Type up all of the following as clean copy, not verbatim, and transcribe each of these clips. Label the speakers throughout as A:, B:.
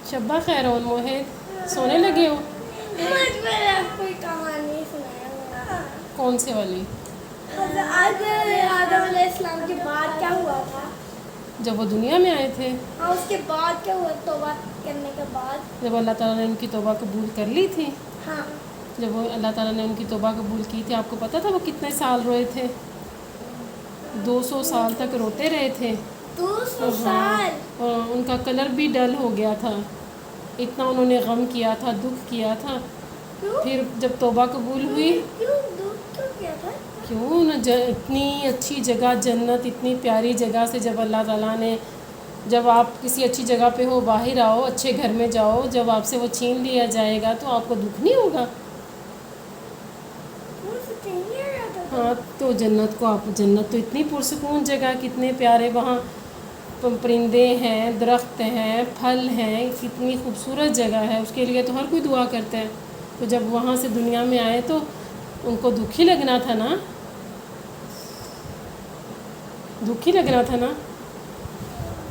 A: शब्बा खैर और मोहित सोने लगे हो?
B: कोई कहानी सुनाया
A: कौन से वाली?
B: आज आदम अलैहिस्सलाम के बाद क्या हुआ था?
A: जब वो दुनिया में आए थे,
B: हाँ, उसके बाद क्या हुआ? तौबा करने के बाद।
A: जब अल्लाह ताला ने उनकी तौबा कबूल कर ली थी,
B: हाँ,
A: जब वो अल्लाह ताला ने उनकी तौबा कबूल की थी, आपको पता था वो कितने साल रोए थे? 200 साल तक रोते रहे थे।
B: 200 साल।
A: और उनका कलर भी डल हो गया था, इतना उन्होंने गम किया था, दुख किया था।
B: क्यों?
A: फिर जब तौबा कबूल हुई,
B: क्यों दुख क्यों किया था?
A: क्यों न इतनी अच्छी जगह, जन्नत इतनी प्यारी जगह से जब अल्लाह ताला ने, जब आप किसी अच्छी जगह पे हो, बाहर आओ, अच्छे घर में जाओ, जब आपसे वो छीन लिया जाएगा तो आपको दुख नहीं होगा?
B: मुझे चाहिए रहा था।
A: हाँ, तो जन्नत को आप, जन्नत तो इतनी पुरसकून जगह, कितने प्यारे वहाँ परिंदे हैं, दरख्त हैं, फल हैं, कितनी खूबसूरत जगह है, उसके लिए तो हर कोई दुआ करता है। तो जब वहाँ से दुनिया में आए तो उनको दुख ही लगना था ना, दुख ही लगना था ना।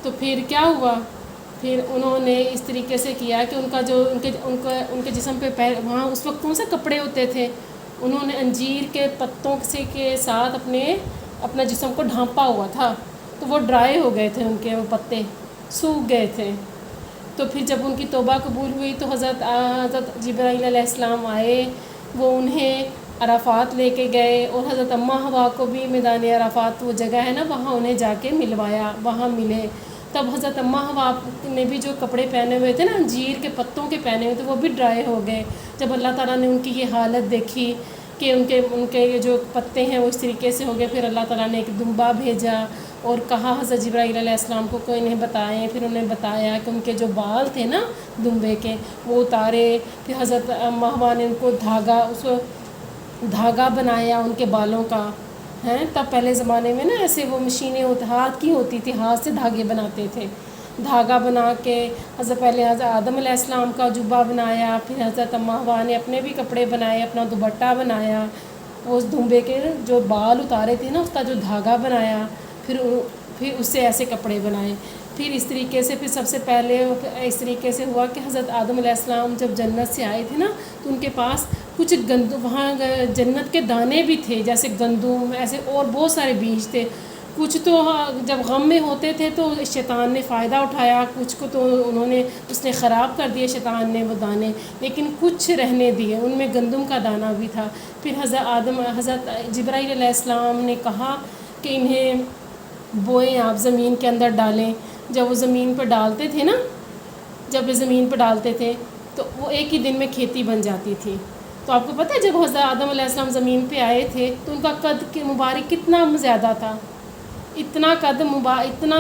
A: तो फिर क्या हुआ? फिर उन्होंने इस तरीके से किया कि उनका जो उनके जिस्म पे पैर, वहाँ उस वक्त कौन से कपड़े होते थे, उन्होंने अंजीर के पत्तों से के साथ अपना जिस्म को ढांपा हुआ था, तो वो ड्राई हो गए थे, उनके वो पत्ते सूख गए थे। तो फिर जब उनकी तौबा कबूल हुई तो हज़रत जिब्राईल अलैहिस्सलाम आए, वो उन्हें अराफात लेके गए, और हज़रत अम्मा हवा को भी मैदान अराफात, वो जगह है ना, वहाँ उन्हें जाके मिलवाया, वहाँ मिले। तब हज़रत अम्मा हवा ने भी जो कपड़े पहने हुए थे ना, अंजीर के पत्तों के पहने हुए थे, वो भी ड्राई हो गए। जब अल्लाह ताला ने उनकी ये हालत देखी कि उनके जो पत्ते हैं वो इस तरीके से हो गए, फिर अल्लाह ताला ने एक दुम्बा भेजा और कहा हज़रत जिब्राईल अलैहिस्सलाम को इन्हें बताएं। फिर उन्हें बताया कि उनके जो बाल थे ना दुम्बे के, वो उतारे। फिर हज़रत अम्मा हवा ने उनको धागा बनाया उनके बालों का, हैं। तब पहले ज़माने में ना ऐसे वो मशीनें हाथ की होती थी, हाथ से धागे बनाते थे। धागा बना के पहले हज़रत आदम अलैहिस्सलाम का जुब्बा बनाया, फिर हज़रत अम्मा हवा ने अपने भी कपड़े बनाए, अपना दुपट्टा बनाया, उस दुम्बे के जो बाल उतारे थे ना उसका जो धागा बनाया, फिर उससे ऐसे कपड़े बनाए। फिर इस तरीके से फिर सबसे पहले इस तरीके से हुआ कि हज़रत आदम अलैहिस्सलाम जब जन्नत से आए थे ना, तो उनके पास कुछ वहाँ जन्नत के दाने भी थे, जैसे गंदुम, ऐसे और बहुत सारे बीज थे। कुछ तो जब गम में होते थे तो शैतान ने फ़ायदा उठाया, कुछ को तो उसने ख़राब कर दिए शैतान ने वो दाने, लेकिन कुछ रहने दिए, उनमें गंदुम का दाना भी था। फिर हज़रत जिब्राईल अलैहिस्सलाम ने कहा कि इन्हें बोएं, आप ज़मीन के अंदर डालें। जब वो ज़मीन पर डालते थे ना, जब ज़मीन पर डालते थे तो वो एक ही दिन में खेती बन जाती थी। तो आपको पता है जब हज़रत आदम अलैहिस्सलाम ज़मीन पे आए थे तो उनका कद मुबारक कितना ज़्यादा था, इतना कद मुबारक, इतना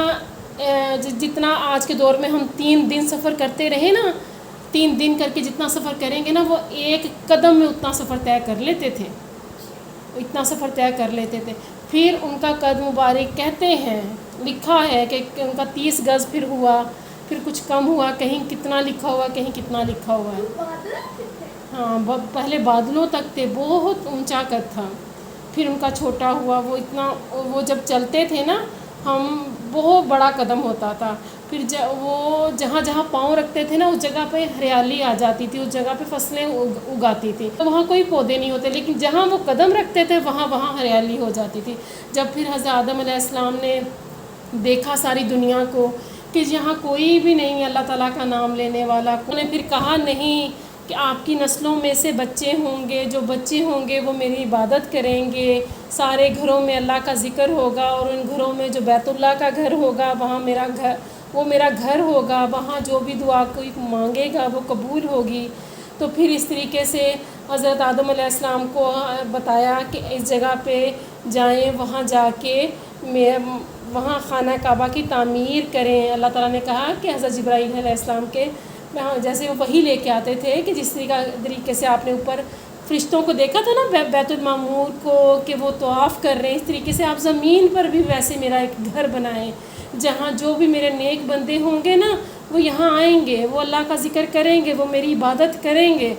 A: जितना आज के दौर में हम 3 दिन सफ़र करते रहे ना, 3 दिन करके जितना सफ़र करेंगे ना, वो एक कदम में उतना सफ़र तय कर लेते थे, इतना सफ़र तय कर लेते थे। फिर उनका कद मुबारक कहते हैं, लिखा है कि उनका 30 गज़ फिर हुआ, फिर कुछ कम हुआ, कहीं कितना लिखा हुआ, कहीं कितना लिखा हुआ है। हाँ, पहले बादलों तक थे, बहुत ऊंचा कद था। फिर उनका छोटा हुआ, वो जब चलते थे ना, हम बहुत बड़ा कदम होता था। फिर वो जहाँ जहाँ पाँव रखते थे ना, उस जगह पे हरियाली आ जाती थी, उस जगह पे फसलें उगाती थी। तो वहाँ कोई पौधे नहीं होते, लेकिन जहाँ वो कदम रखते थे वहाँ हरियाली हो जाती थी। जब फिर हज़रत आदम अलैहिस्सलाम ने देखा सारी दुनिया को कि यहाँ कोई भी नहीं अल्लाह ताला का नाम लेने वाला, उन्होंने फिर कहा नहीं कि आपकी नस्लों में से बच्चे होंगे, जो बच्चे होंगे वो मेरी इबादत करेंगे, सारे घरों में अल्लाह का ज़िक्र होगा, और उन घरों में जो बैतुल्लाह का घर होगा वहाँ मेरा घर होगा, वहाँ जो भी दुआ कोई मांगेगा वो कबूल होगी। तो फिर इस तरीके से हज़रत आदम अलैहिस्सलाम को बताया कि इस जगह पे जाएं, वहाँ जाके वहाँ खाना काबा की तामीर करें। अल्लाह ताला ने कहा कि हज़रत जिब्राईल अलैहिस्सलाम के जैसे वो वही लेके आते थे कि जिस तरीके से आपने ऊपर फ़रिश्तों को देखा था ना बैतुल मामूर को कि वो तवाफ़ कर रहे हैं, इस तरीके से आप ज़मीन पर भी वैसे मेरा एक घर बनाएं, जहाँ जो भी मेरे नेक बंदे होंगे ना वो यहाँ आएंगे, वो अल्लाह का ज़िक्र करेंगे, वो मेरी इबादत करेंगे।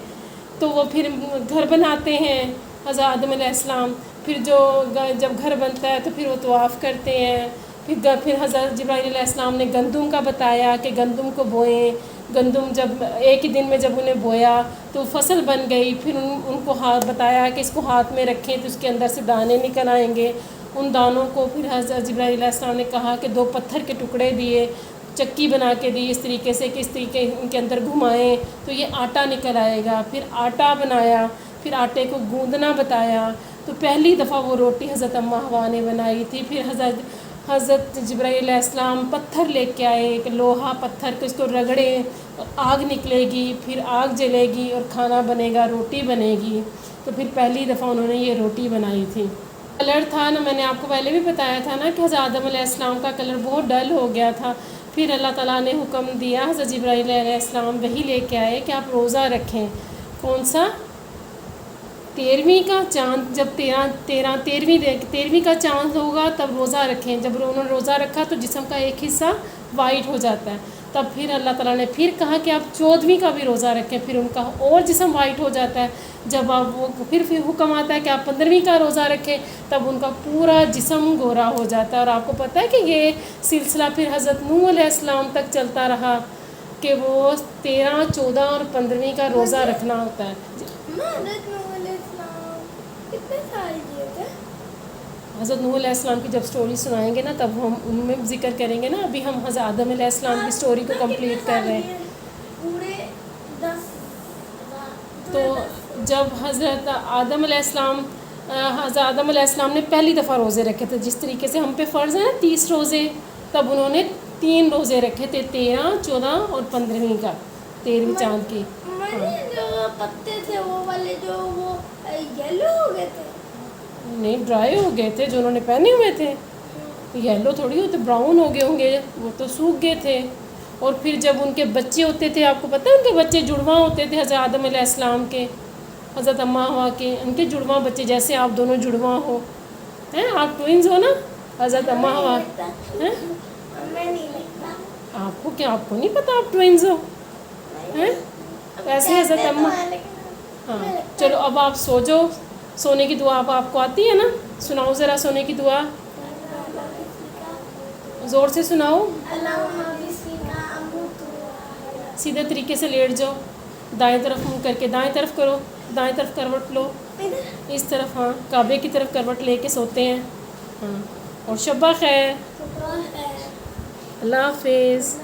A: तो वो फिर घर बनाते हैं हज़रत आदम अलैहिस्सलाम। फिर जब घर बनता है तो फिर वो तवाफ़ करते हैं। फिर हज़रत जिब्राईल अलैहिस्सलाम ने गंदुम का बताया कि गंदुम को बोएं, گندم جب ایک ہی دن میں جب انہیں بویا تو فصل بن گئی، پھر ان کو بتایا کہ اس کو ہاتھ میں رکھیں تو اس کے اندر سے دانے نکل آئیں گے. ان دانوں کو پھر حضرت جبرائیل علیہ السلام نے کہا کہ 2 پتھر کے ٹکڑے دیے، چکی بنا کے دی اس طریقے سے کہ اس طریقے ان کے اندر گھمائیں تو یہ آٹا نکل آئے گا. پھر آٹا بنایا، پھر آٹے کو گوندنا بتایا. تو پہلی دفعہ وہ روٹی حضرت اماں حوا نے بنائی تھی. پھر حضرت جبرائیل علیہ السلام پتھر لے کے آئے، ایک لوہا پتھر کو، اس کو رگڑیں، آگ نکلے گی، پھر آگ جلے گی اور کھانا بنے گا، روٹی بنے گی. تو پھر پہلی دفعہ انہوں نے یہ روٹی بنائی تھی. کلر تھا نا، میں نے آپ کو پہلے بھی بتایا تھا نا کہ حضرت آدم علیہ السلام کا کلر بہت ڈل ہو گیا تھا. پھر اللہ تعالیٰ نے حکم دیا، حضرت جبرائیل علیہ السلام وہی لے کے آئے کہ آپ روزہ رکھیں. کون سا؟ 13ویں کا چاند، جب 13ویں کا چاند ہوگا تب روزہ رکھیں. جب انہوں نے روزہ رکھا تو جسم کا ایک حصہ وائٹ ہو جاتا ہے. تب پھر اللہ تعالیٰ نے پھر کہا کہ آپ 14ویں کا بھی روزہ رکھیں، پھر ان کا اور جسم وائٹ ہو جاتا ہے. جب آپ وہ پھر حکم آتا ہے کہ آپ 15ویں کا روزہ رکھیں، تب ان کا پورا جسم گورا ہو جاتا ہے. اور آپ کو پتہ ہے کہ یہ سلسلہ پھر حضرت نوح علیہ السلام تک چلتا رہا کہ وہ 13، 14 اور 15ویں کا روزہ رکھنا ہوتا ہے. حضرت نوح علیہ السلام کی جب سٹوری سنائیں گے نا تب ہم ان میں ذکر کریں گے نا. ابھی ہم حضرت آدم علیہ السلام کی سٹوری کو کمپلیٹ کر رہے ہیں. تو جب حضرت آدم علیہ السلام نے پہلی دفعہ روزے رکھے تھے، جس طریقے سے ہم پہ فرض ہیں نا 30 روزے، تب انہوں نے 3 روزے رکھے تھے، 13، 14 اور 15ویں کا، 13ویں چاند کی.
B: جو پتے تھے وہ والے جو وہ یلو ہو گئے تھے،
A: نہیں ڈرائی ہو گئے تھے جو انہوں نے پہنے ہوئے تھے. یلو تھوڑی ہوتے، براؤن ہو گئے ہوں گے، وہ تو سوکھ گئے تھے. اور پھر جب ان کے بچے ہوتے تھے، آپ کو پتہ ہے ان کے بچے جڑواں ہوتے تھے حضرت آدم علیہ السلام کے، حضرت اماں حوا کے، ان کے جڑواں بچے، جیسے آپ دونوں جڑواں ہو ہیں، آپ ٹوئنز ہو نا حضرت اماں حوا ہیں. آپ کو کیا، آپ کو نہیں پتہ آپ ٹوئنز ہو ہیں؟ ایسے حضرت اماں. ہاں چلو اب آپ سو جاؤ. سونے کی دعا اب آپ کو آتی ہے نا، سناؤ ذرا سونے کی دعا، زور سے سناؤ. سیدھے طریقے سے لیٹ جاؤ، دائیں طرف منہ کر کے، دائیں طرف کرو، دائیں طرف کروٹ لو، اس طرف، ہاں کعبے کی طرف کروٹ لے کے سوتے ہیں. ہاں اور شب خیر، اللہ حافظ.